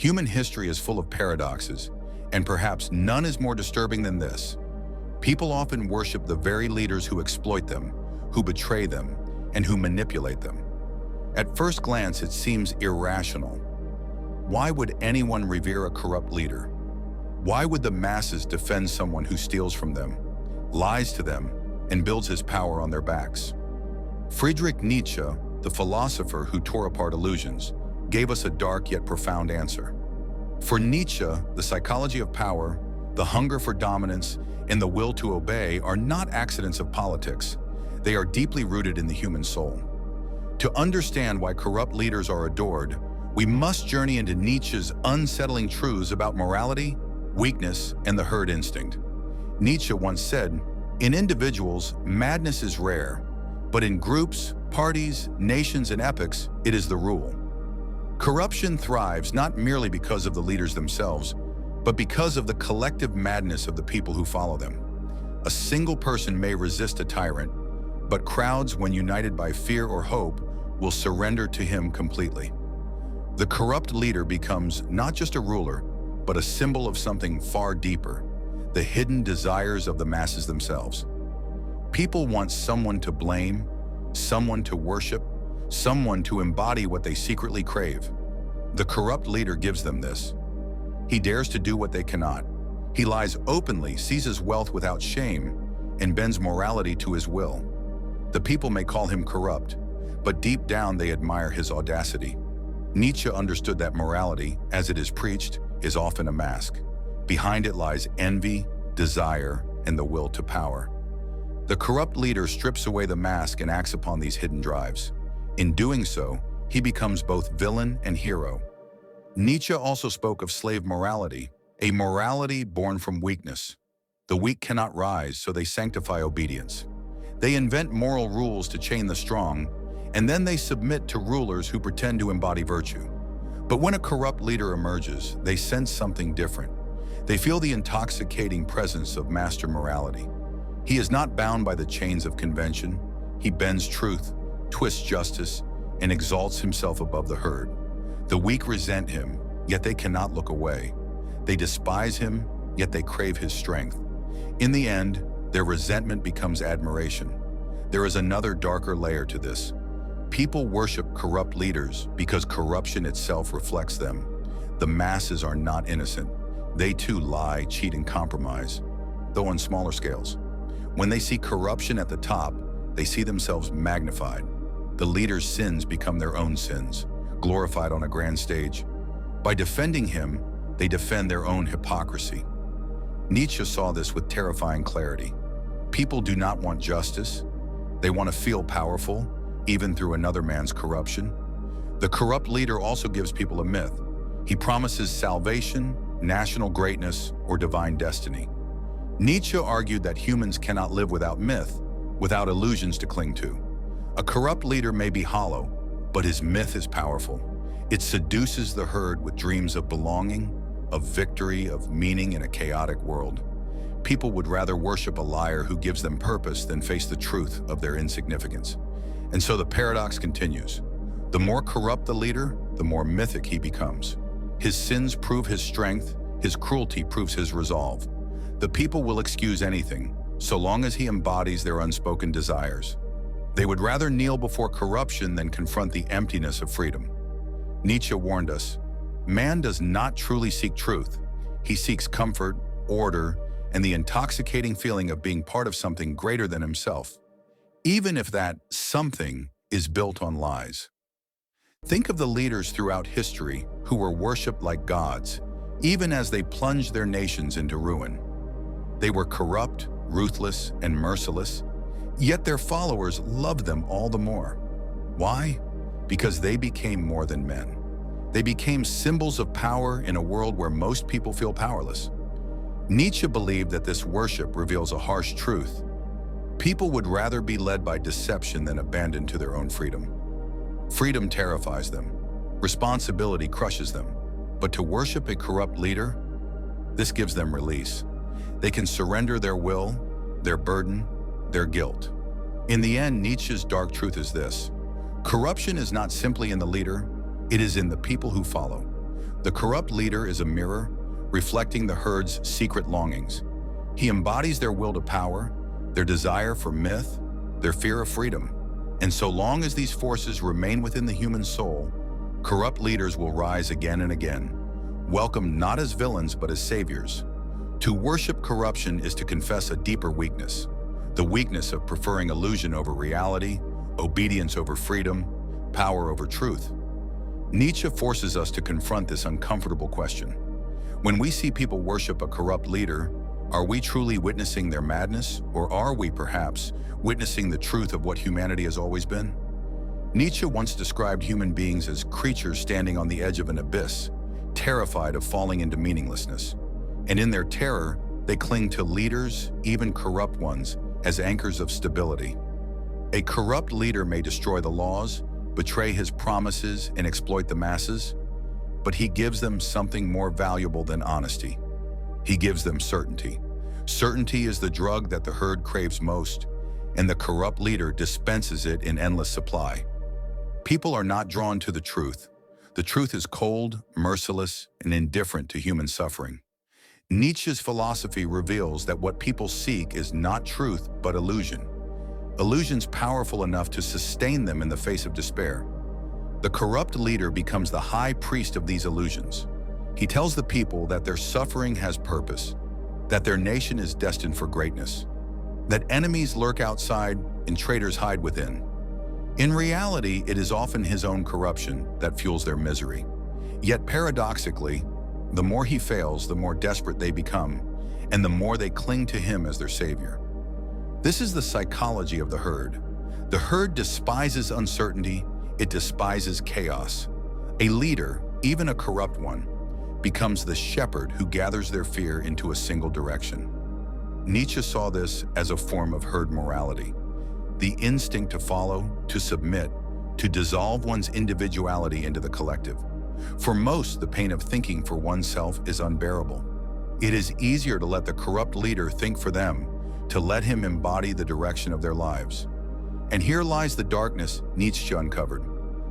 Human history is full of paradoxes, and perhaps none is more disturbing than this. People often worship the very leaders who exploit them, who betray them, and who manipulate them. At first glance, it seems irrational. Why would anyone revere a corrupt leader? Why would the masses defend someone who steals from them, lies to them, and builds his power on their backs? Friedrich Nietzsche, the philosopher who tore apart illusions, gave us a dark yet profound answer. For Nietzsche, the psychology of power, the hunger for dominance, and the will to obey are not accidents of politics. They are deeply rooted in the human soul. To understand why corrupt leaders are adored, we must journey into Nietzsche's unsettling truths about morality, weakness, and the herd instinct. Nietzsche once said, "In individuals, madness is rare, but in groups, parties, nations, and epochs, it is the rule." Corruption thrives not merely because of the leaders themselves, but because of the collective madness of the people who follow them. A single person may resist a tyrant, but crowds, when united by fear or hope, will surrender to him completely. The corrupt leader becomes not just a ruler, but a symbol of something far deeper, the hidden desires of the masses themselves. People want someone to blame, someone to worship, someone to embody what they secretly crave. The corrupt leader gives them this. He dares to do what they cannot. He lies openly, seizes wealth without shame, and bends morality to his will. The people may call him corrupt, but deep down they admire his audacity. Nietzsche understood that morality, as it is preached, is often a mask. Behind it lies envy, desire, and the will to power. The corrupt leader strips away the mask and acts upon these hidden drives. In doing so, he becomes both villain and hero. Nietzsche also spoke of slave morality, a morality born from weakness. The weak cannot rise, so they sanctify obedience. They invent moral rules to chain the strong, and then they submit to rulers who pretend to embody virtue. But when a corrupt leader emerges, they sense something different. They feel the intoxicating presence of master morality. He is not bound by the chains of convention. He bends truth, twists justice, and exalts himself above the herd. The weak resent him, yet they cannot look away. They despise him, yet they crave his strength. In the end, their resentment becomes admiration. There is another darker layer to this. People worship corrupt leaders because corruption itself reflects them. The masses are not innocent. They too lie, cheat, and compromise, though on smaller scales. When they see corruption at the top, they see themselves magnified. The leader's sins become their own sins, glorified on a grand stage. By defending him, they defend their own hypocrisy. Nietzsche saw this with terrifying clarity. People do not want justice. They want to feel powerful, even through another man's corruption. The corrupt leader also gives people a myth. He promises salvation, national greatness, or divine destiny. Nietzsche argued that humans cannot live without myth, without illusions to cling to. A corrupt leader may be hollow, but his myth is powerful. It seduces the herd with dreams of belonging, of victory, of meaning in a chaotic world. People would rather worship a liar who gives them purpose than face the truth of their insignificance. And so the paradox continues. The more corrupt the leader, the more mythic he becomes. His sins prove his strength, his cruelty proves his resolve. The people will excuse anything, so long as he embodies their unspoken desires. They would rather kneel before corruption than confront the emptiness of freedom. Nietzsche warned us, man does not truly seek truth. He seeks comfort, order, and the intoxicating feeling of being part of something greater than himself, even if that something is built on lies. Think of the leaders throughout history who were worshipped like gods, even as they plunged their nations into ruin. They were corrupt, ruthless, and merciless, yet their followers loved them all the more. Why? Because they became more than men. They became symbols of power in a world where most people feel powerless. Nietzsche believed that this worship reveals a harsh truth. People would rather be led by deception than abandoned to their own freedom. Freedom terrifies them. Responsibility crushes them. But to worship a corrupt leader, this gives them release. They can surrender their will, their burden, their guilt. In the end, Nietzsche's dark truth is this. Corruption is not simply in the leader, it is in the people who follow. The corrupt leader is a mirror, reflecting the herd's secret longings. He embodies their will to power, their desire for myth, their fear of freedom. And so long as these forces remain within the human soul, corrupt leaders will rise again and again, welcomed not as villains but as saviors. To worship corruption is to confess a deeper weakness, the weakness of preferring illusion over reality, obedience over freedom, power over truth. Nietzsche forces us to confront this uncomfortable question. When we see people worship a corrupt leader, are we truly witnessing their madness, or are we perhaps witnessing the truth of what humanity has always been? Nietzsche once described human beings as creatures standing on the edge of an abyss, terrified of falling into meaninglessness. And in their terror, they cling to leaders, even corrupt ones, as anchors of stability. A corrupt leader may destroy the laws, betray his promises, and exploit the masses, but he gives them something more valuable than honesty. He gives them certainty. Certainty is the drug that the herd craves most, and the corrupt leader dispenses it in endless supply. People are not drawn to the truth. The truth is cold, merciless, and indifferent to human suffering. Nietzsche's philosophy reveals that what people seek is not truth, but illusion. Illusions powerful enough to sustain them in the face of despair. The corrupt leader becomes the high priest of these illusions. He tells the people that their suffering has purpose, that their nation is destined for greatness, that enemies lurk outside and traitors hide within. In reality, it is often his own corruption that fuels their misery. Yet paradoxically, the more he fails, the more desperate they become, and the more they cling to him as their savior. This is the psychology of the herd. The herd despises uncertainty, it despises chaos. A leader, even a corrupt one, becomes the shepherd who gathers their fear into a single direction. Nietzsche saw this as a form of herd morality, the instinct to follow, to submit, to dissolve one's individuality into the collective. For most, the pain of thinking for oneself is unbearable. It is easier to let the corrupt leader think for them, to let him embody the direction of their lives. And here lies the darkness Nietzsche uncovered.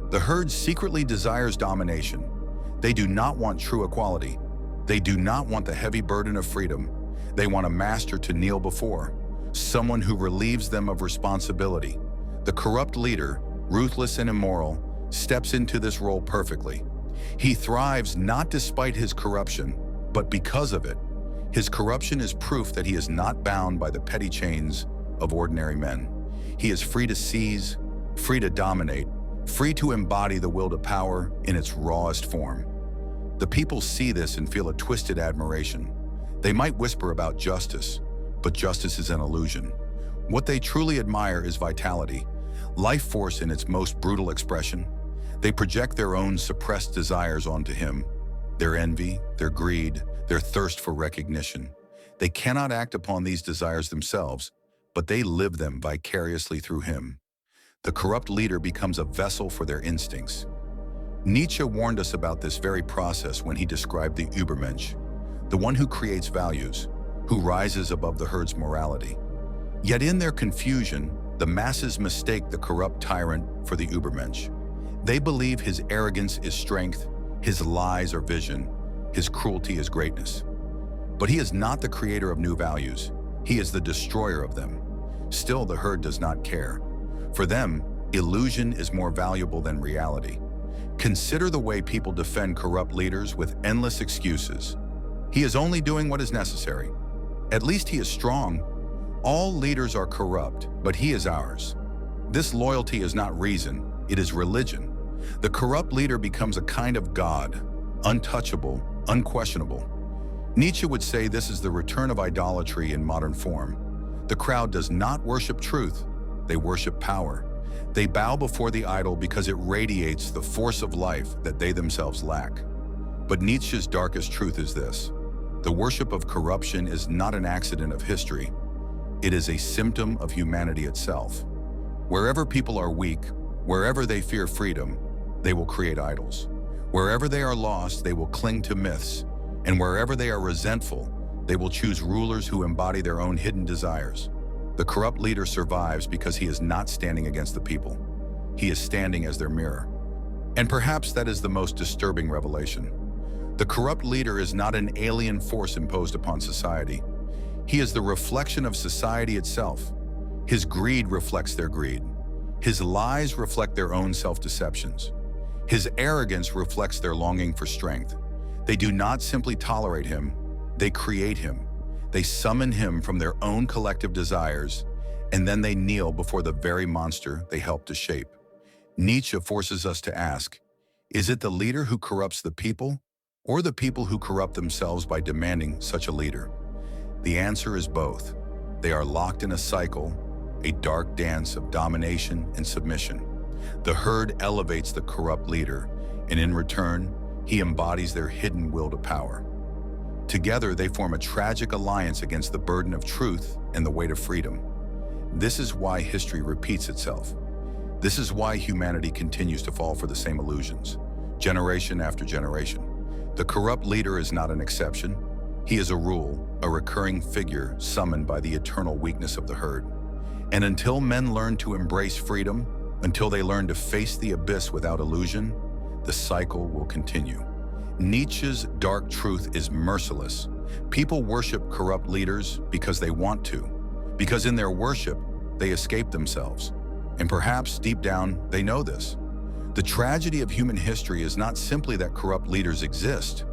The herd secretly desires domination. They do not want true equality. They do not want the heavy burden of freedom. They want a master to kneel before, someone who relieves them of responsibility. The corrupt leader, ruthless and immoral, steps into this role perfectly. He thrives not despite his corruption, but because of it. His corruption is proof that he is not bound by the petty chains of ordinary men. He is free to seize, free to dominate, free to embody the will to power in its rawest form. The people see this and feel a twisted admiration. They might whisper about justice, but justice is an illusion. What they truly admire is vitality, life force in its most brutal expression. They project their own suppressed desires onto him, their envy, their greed, their thirst for recognition. They cannot act upon these desires themselves, but they live them vicariously through him. The corrupt leader becomes a vessel for their instincts. Nietzsche warned us about this very process when he described the Übermensch, the one who creates values, who rises above the herd's morality. Yet in their confusion, the masses mistake the corrupt tyrant for the Übermensch. They believe his arrogance is strength, his lies are vision, his cruelty is greatness. But he is not the creator of new values. He is the destroyer of them. Still, the herd does not care. For them, illusion is more valuable than reality. Consider the way people defend corrupt leaders with endless excuses. He is only doing what is necessary. At least he is strong. All leaders are corrupt, but he is ours. This loyalty is not reason, it is religion. The corrupt leader becomes a kind of God, untouchable, unquestionable. Nietzsche would say this is the return of idolatry in modern form. The crowd does not worship truth, they worship power. They bow before the idol because it radiates the force of life that they themselves lack. But Nietzsche's darkest truth is this: the worship of corruption is not an accident of history. It is a symptom of humanity itself. Wherever people are weak, wherever they fear freedom, they will create idols. Wherever they are lost, they will cling to myths. And wherever they are resentful, they will choose rulers who embody their own hidden desires. The corrupt leader survives because he is not standing against the people. He is standing as their mirror. And perhaps that is the most disturbing revelation. The corrupt leader is not an alien force imposed upon society. He is the reflection of society itself. His greed reflects their greed. His lies reflect their own self-deceptions. His arrogance reflects their longing for strength. They do not simply tolerate him, they create him. They summon him from their own collective desires, and then they kneel before the very monster they helped to shape. Nietzsche forces us to ask, is it the leader who corrupts the people, or the people who corrupt themselves by demanding such a leader? The answer is both. They are locked in a cycle, a dark dance of domination and submission. The herd elevates the corrupt leader, and in return, he embodies their hidden will to power. Together, they form a tragic alliance against the burden of truth and the weight of freedom. This is why history repeats itself. This is why humanity continues to fall for the same illusions, generation after generation. The corrupt leader is not an exception. He is a rule, a recurring figure summoned by the eternal weakness of the herd. And until men learn to embrace freedom, until they learn to face the abyss without illusion, the cycle will continue. Nietzsche's dark truth is merciless. People worship corrupt leaders because they want to, because in their worship, they escape themselves. And perhaps deep down, they know this. The tragedy of human history is not simply that corrupt leaders exist,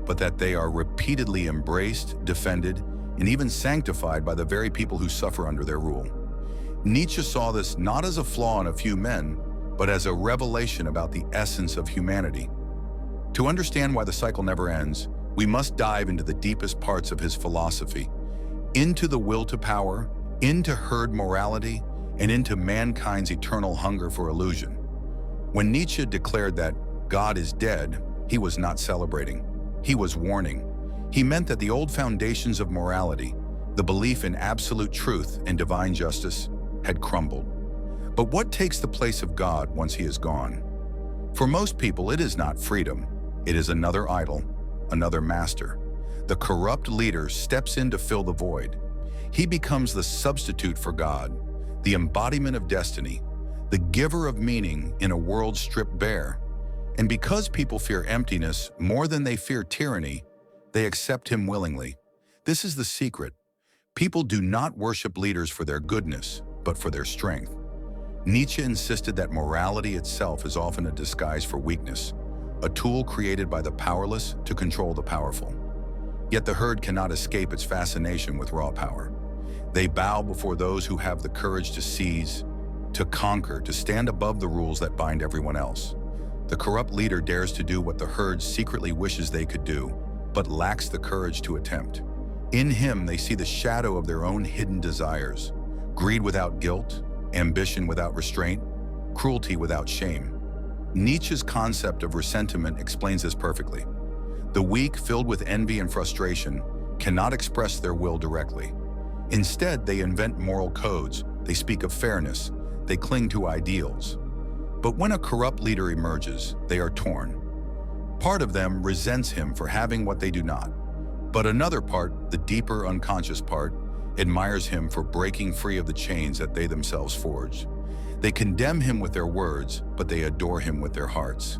but that they are repeatedly embraced, defended, and even sanctified by the very people who suffer under their rule. Nietzsche saw this not as a flaw in a few men, but as a revelation about the essence of humanity. To understand why the cycle never ends, we must dive into the deepest parts of his philosophy, into the will to power, into herd morality, and into mankind's eternal hunger for illusion. When Nietzsche declared that God is dead, he was not celebrating. He was warning. He meant that the old foundations of morality, the belief in absolute truth and divine justice, had crumbled. But what takes the place of God once he is gone? For most people, it is not freedom. It is another idol, another master. The corrupt leader steps in to fill the void. He becomes the substitute for God, the embodiment of destiny, the giver of meaning in a world stripped bare. And because people fear emptiness more than they fear tyranny, they accept him willingly. This is the secret. People do not worship leaders for their goodness, but for their strength. Nietzsche insisted that morality itself is often a disguise for weakness, a tool created by the powerless to control the powerful. Yet the herd cannot escape its fascination with raw power. They bow before those who have the courage to seize, to conquer, to stand above the rules that bind everyone else. The corrupt leader dares to do what the herd secretly wishes they could do, but lacks the courage to attempt. In him, they see the shadow of their own hidden desires, greed without guilt, ambition without restraint, cruelty without shame. Nietzsche's concept of ressentiment explains this perfectly. The weak, filled with envy and frustration, cannot express their will directly. Instead, they invent moral codes, they speak of fairness, they cling to ideals. But when a corrupt leader emerges, they are torn. Part of them resents him for having what they do not. But another part, the deeper unconscious part, admires him for breaking free of the chains that they themselves forged. They condemn him with their words, but they adore him with their hearts.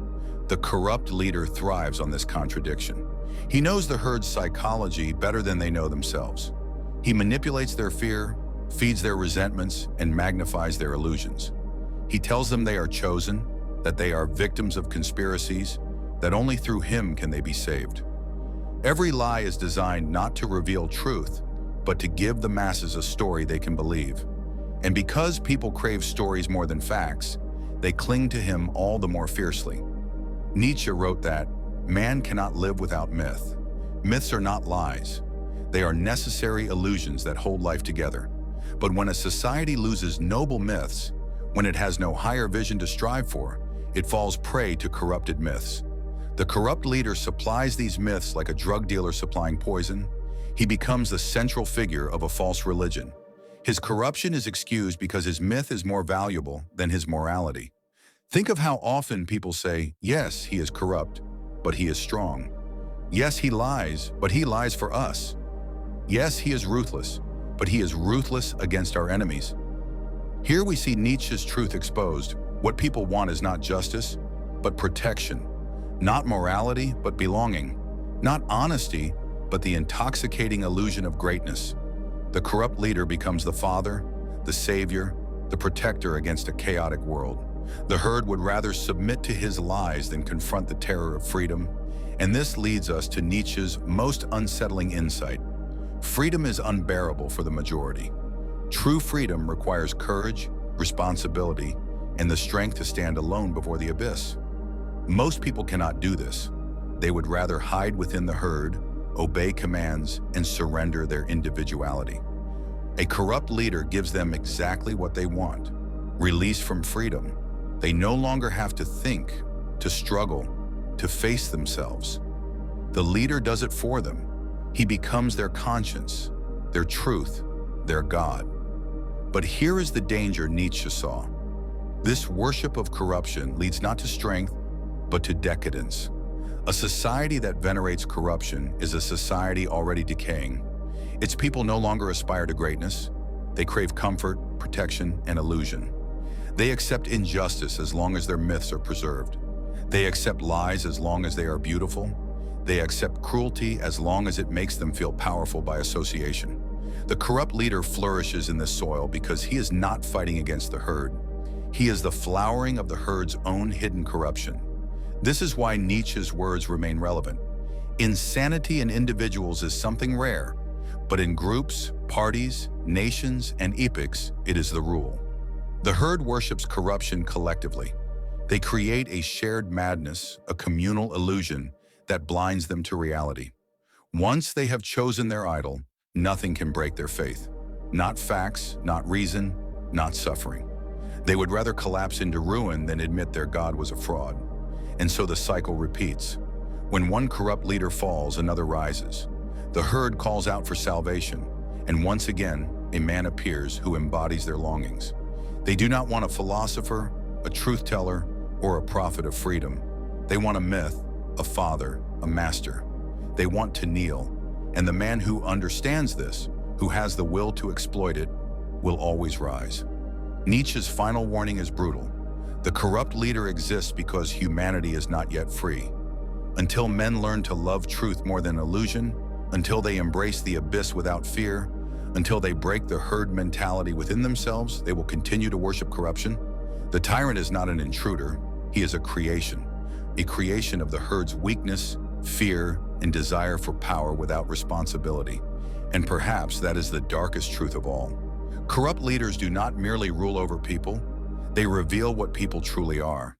The corrupt leader thrives on this contradiction. He knows the herd's psychology better than they know themselves. He manipulates their fear, feeds their resentments, and magnifies their illusions. He tells them they are chosen, that they are victims of conspiracies, that only through him can they be saved. Every lie is designed not to reveal truth, but to give the masses a story they can believe. And because people crave stories more than facts, they cling to him all the more fiercely. Nietzsche wrote that, "Man cannot live without myth. Myths are not lies. They are necessary illusions that hold life together. But when a society loses noble myths, when it has no higher vision to strive for, it falls prey to corrupted myths. The corrupt leader supplies these myths like a drug dealer supplying poison. He becomes the central figure of a false religion. His corruption is excused because his myth is more valuable than his morality. Think of how often people say, yes, he is corrupt, but he is strong. Yes, he lies, but he lies for us. Yes, he is ruthless, but he is ruthless against our enemies. Here we see Nietzsche's truth exposed. What people want is not justice, but protection. Not morality, but belonging. Not honesty, but the intoxicating illusion of greatness. The corrupt leader becomes the father, the savior, the protector against a chaotic world. The herd would rather submit to his lies than confront the terror of freedom. And this leads us to Nietzsche's most unsettling insight. Freedom is unbearable for the majority. True freedom requires courage, responsibility, and the strength to stand alone before the abyss. Most people cannot do this. They would rather hide within the herd, obey commands, and surrender their individuality. A corrupt leader gives them exactly what they want: release from freedom. They no longer have to think, to struggle, to face themselves. The leader does it for them. He becomes their conscience, their truth, their God. But here is the danger Nietzsche saw. This worship of corruption leads not to strength, but to decadence. A society that venerates corruption is a society already decaying. Its people no longer aspire to greatness. They crave comfort, protection, and illusion. They accept injustice as long as their myths are preserved. They accept lies as long as they are beautiful. They accept cruelty as long as it makes them feel powerful by association. The corrupt leader flourishes in this soil because he is not fighting against the herd. He is the flowering of the herd's own hidden corruption. This is why Nietzsche's words remain relevant. Insanity in individuals is something rare, but in groups, parties, nations, and epochs, it is the rule. The herd worships corruption collectively. They create a shared madness, a communal illusion that blinds them to reality. Once they have chosen their idol, nothing can break their faith. Not facts, not reason, not suffering. They would rather collapse into ruin than admit their God was a fraud. And so the cycle repeats. When one corrupt leader falls, another rises. The herd calls out for salvation, and once again, a man appears who embodies their longings. They do not want a philosopher, a truth teller, or a prophet of freedom. They want a myth, a father, a master. They want to kneel, and the man who understands this, who has the will to exploit it, will always rise. Nietzsche's final warning is brutal. The corrupt leader exists because humanity is not yet free. Until men learn to love truth more than illusion, until they embrace the abyss without fear, until they break the herd mentality within themselves, they will continue to worship corruption. The tyrant is not an intruder, he is a creation of the herd's weakness, fear, and desire for power without responsibility. And perhaps that is the darkest truth of all. Corrupt leaders do not merely rule over people, they reveal what people truly are.